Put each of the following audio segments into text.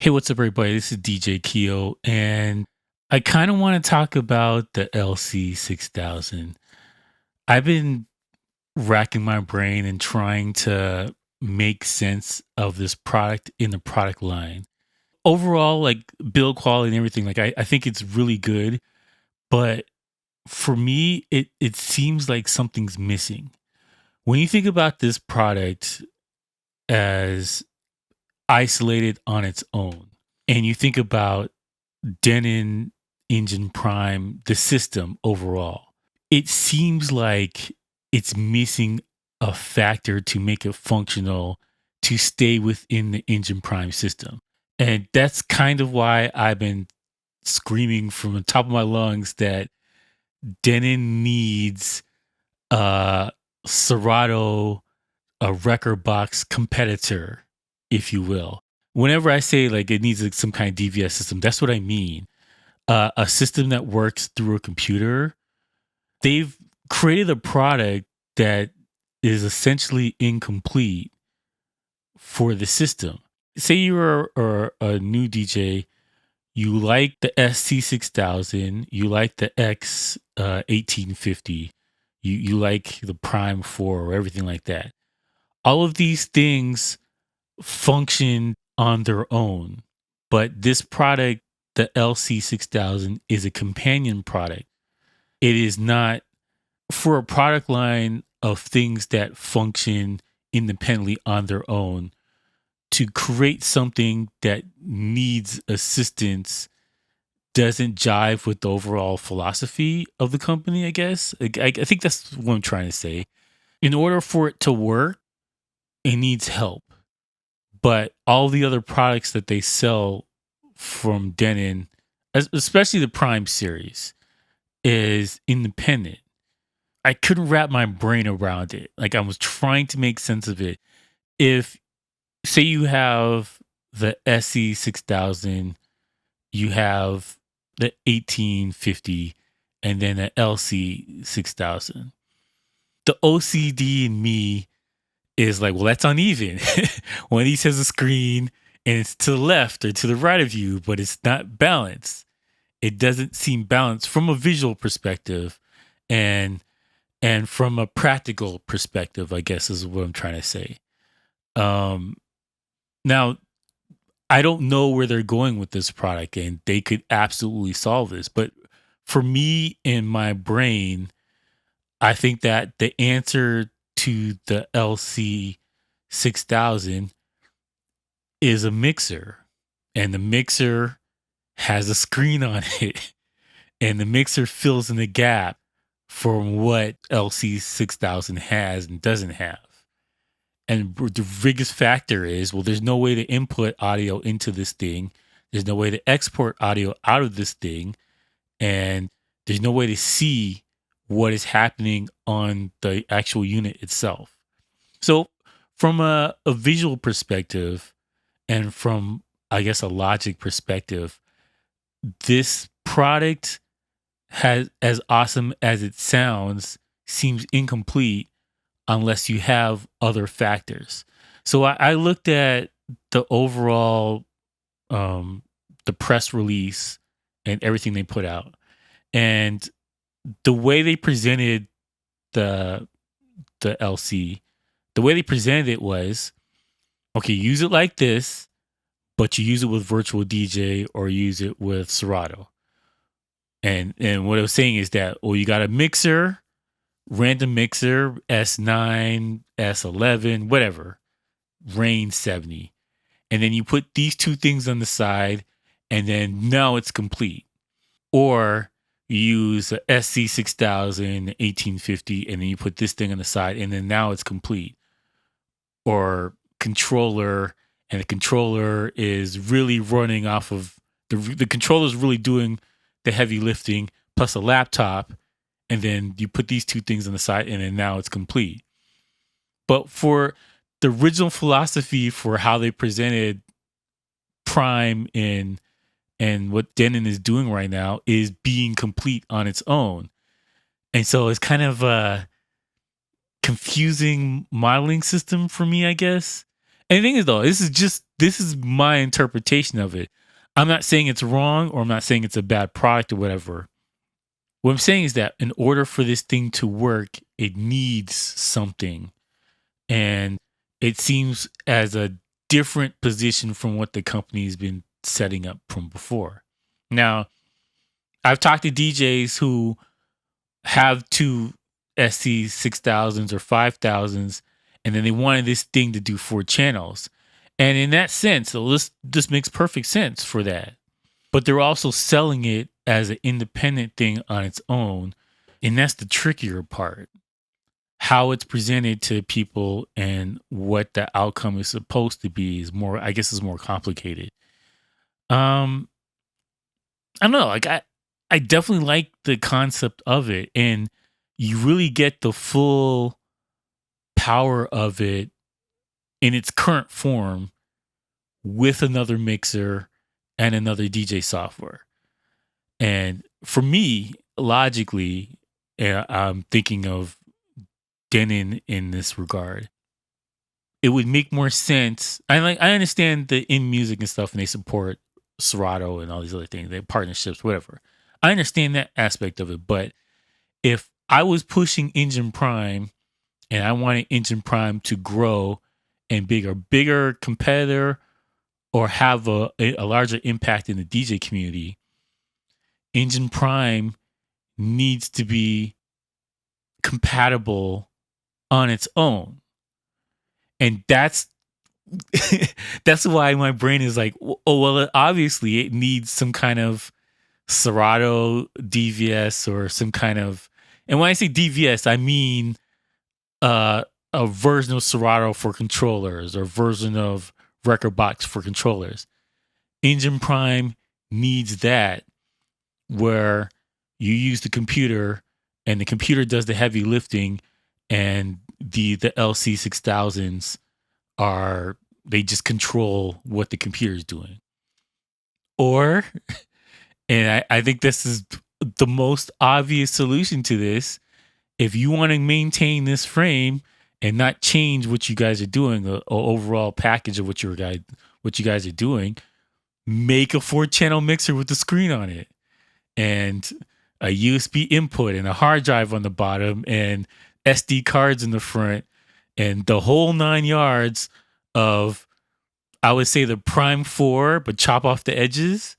Hey, what's up, everybody? This is DJ Keo, and I kind of want to talk about the LC6000. I've been racking my brain and trying to make sense of this product in the product line. Overall, like build quality and everything, like I think it's really good, but for me, it seems like something's missing. When you think about this product as isolated on its own, and you think about Denon Engine Prime, the system overall, it seems like it's missing a factor to make it functional to stay within the Engine Prime system. And that's kind of why I've been screaming from the top of my lungs that Denon needs a Serato, a record box competitor, if you will. Whenever I say like it needs like some kind of DVS system, that's what I mean. A system that works through a computer. They've created a product that is essentially incomplete for the system. Say you're a new DJ, you like the SC6000, you like the X 1850, you like the Prime 4 or everything like that. All of these things function on their own, but this product, the LC6000, is a companion product. It is not for a product line of things that function independently on their own. To create something that needs assistance doesn't jive with the overall philosophy of the company, I guess. I think that's what I'm trying to say. In order for it to work, it needs help. But all the other products that they sell from Denon, especially the Prime series, is independent. I couldn't wrap my brain around it. Like I was trying to make sense of it. If say you have the SE6000, you have the 1850, and then the LC6000. The OCD in me is like, well, that's uneven. One of these has a screen and it's to the left or to the right of you, but it's not balanced. It doesn't seem balanced from a visual perspective, and from a practical perspective, I guess is what I'm trying to say. Now, I don't know where they're going with this product, and they could absolutely solve this. But for me, in my brain, I think that the answer to the LC6000 is a mixer, and the mixer has a screen on it, and the mixer fills in the gap from what LC6000 has and doesn't have. And the biggest factor is, well, there's no way to input audio into this thing. There's no way to export audio out of this thing. And there's no way to see what is happening on the actual unit itself. So from a visual perspective and from, I guess, a logic perspective, this product has, as awesome as it sounds, seems incomplete unless you have other factors. So I looked at the overall, the press release and everything they put out, and the way they presented the LC, the way they presented it was, okay, use it like this, but you use it with Virtual DJ or use it with Serato. And what I was saying is that, well, you got a mixer, random mixer, S9, S11, whatever, Rain 70. And then you put these two things on the side, and then now it's complete. Or you use a SC6000, 1850, and then you put this thing on the side, and then now it's complete. Or controller, and the controller is really running off of the controller is really doing the heavy lifting, plus a laptop, and then you put these two things on the side, and then now it's complete. But for the original philosophy for how they presented Prime in and what Denon is doing right now is being complete on its own. And so it's kind of a confusing modeling system for me, I guess. And the thing is, though, this is just this is my interpretation of it. I'm not saying it's wrong or I'm not saying it's a bad product or whatever. What I'm saying is that in order for this thing to work, it needs something. And it seems as a different position from what the company's been setting up from before. Now, I've talked to DJs who have two SC6000s or 5000s, and then they wanted this thing to do 4 channels. And in that sense, this makes perfect sense for that. But they're also selling it as an independent thing on its own. And that's the trickier part. How it's presented to people and what the outcome is supposed to be is more, I guess, is more complicated. I don't know. Like I definitely like the concept of it, and you really get the full power of it in its current form with another mixer and another DJ software. And for me, logically, I'm thinking of Denon in this regard. It would make more sense. I understand the in music and stuff, and they support Serato and all these other things, they partnerships, whatever. I understand that aspect of it, but if I was pushing Engine Prime and I wanted Engine Prime to grow and be a bigger competitor or have a larger impact in the DJ community, Engine Prime needs to be compatible on its own. And that's that's why my brain is like, oh, well, obviously it needs some kind of Serato DVS or some kind of, and when I say DVS, I mean a version of Serato for controllers or version of Record Box for controllers. Engine Prime needs that, where you use the computer and the computer does the heavy lifting, and the LC6000s they just control what the computer is doing. Or, and I think this is the most obvious solution to this, if you want to maintain this frame and not change what you guys are doing, the overall package of what you guys are doing, make a 4-channel mixer with the screen on it and a USB input and a hard drive on the bottom and SD cards in the front and the whole 9 yards of, I would say, the Prime 4, but chop off the edges.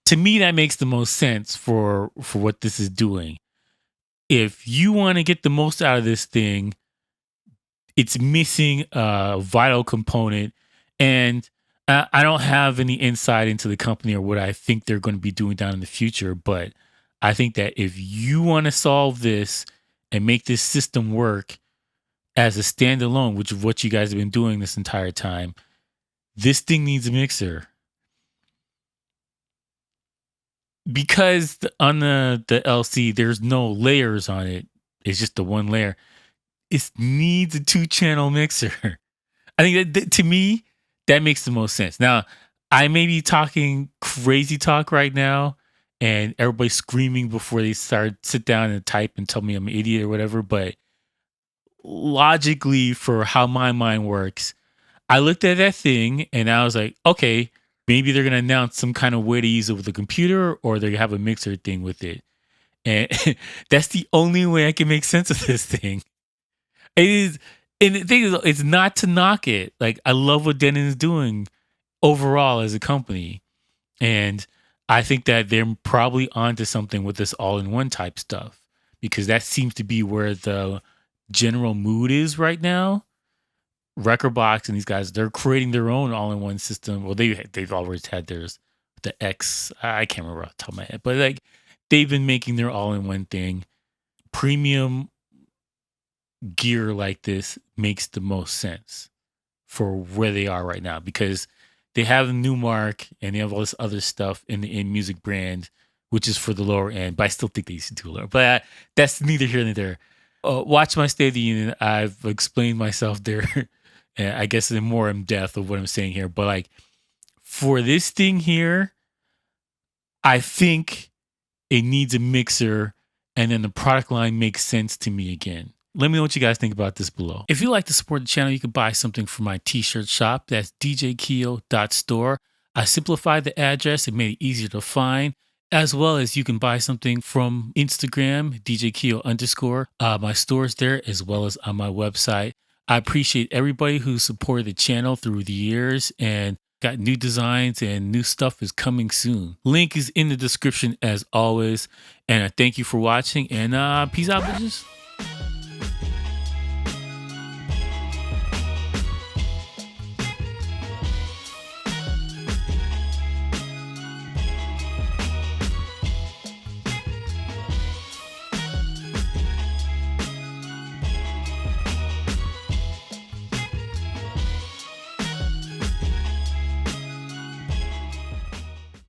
To me, that makes the most sense for what this is doing. If you want to get the most out of this thing, it's missing a vital component. And I don't have any insight into the company or what I think they're going to be doing down in the future, but I think that if you want to solve this and make this system work as a standalone, which is what you guys have been doing this entire time, this thing needs a mixer. Because on the LC, there's no layers on it. It's just the one layer. It needs a 2-channel mixer. I think that to me, that makes the most sense. Now, I may be talking crazy talk right now, and everybody's screaming before they sit down and type and tell me I'm an idiot or whatever. But logically, for how my mind works, I looked at that thing and I was like, okay, maybe they're going to announce some kind of way to use it with a computer, or they have a mixer thing with it. And that's the only way I can make sense of this thing. It is, and the thing is, it's not to knock it. Like, I love what Denon is doing overall as a company. And I think that they're probably onto something with this all-in-one type stuff, because that seems to be where the general mood is right now. Record Box and these guys, they're creating their own all-in-one system. Well, they've always had theirs, the X. I can't remember off the top of my head, but like they've been making their all-in-one thing. Premium gear like this makes the most sense for where they are right now, because they have a new mark and they have all this other stuff in the music brand, which is for the lower end. But I still think they used to do lower. But that's neither here nor there. Watch my State of the Union. I've explained myself there. And I guess in more in depth of what I'm saying here. But like for this thing here, I think it needs a mixer, and then the product line makes sense to me again. Let me know what you guys think about this below. If you like to support the channel, you can buy something from my t-shirt shop. That's djkeo.store. I simplified the address and made it easier to find, as well as you can buy something from Instagram, djkeo_. My store's there, as well as on my website. I appreciate everybody who supported the channel through the years and got new designs and new stuff is coming soon. Link is in the description as always. And I thank you for watching and peace out, bitches.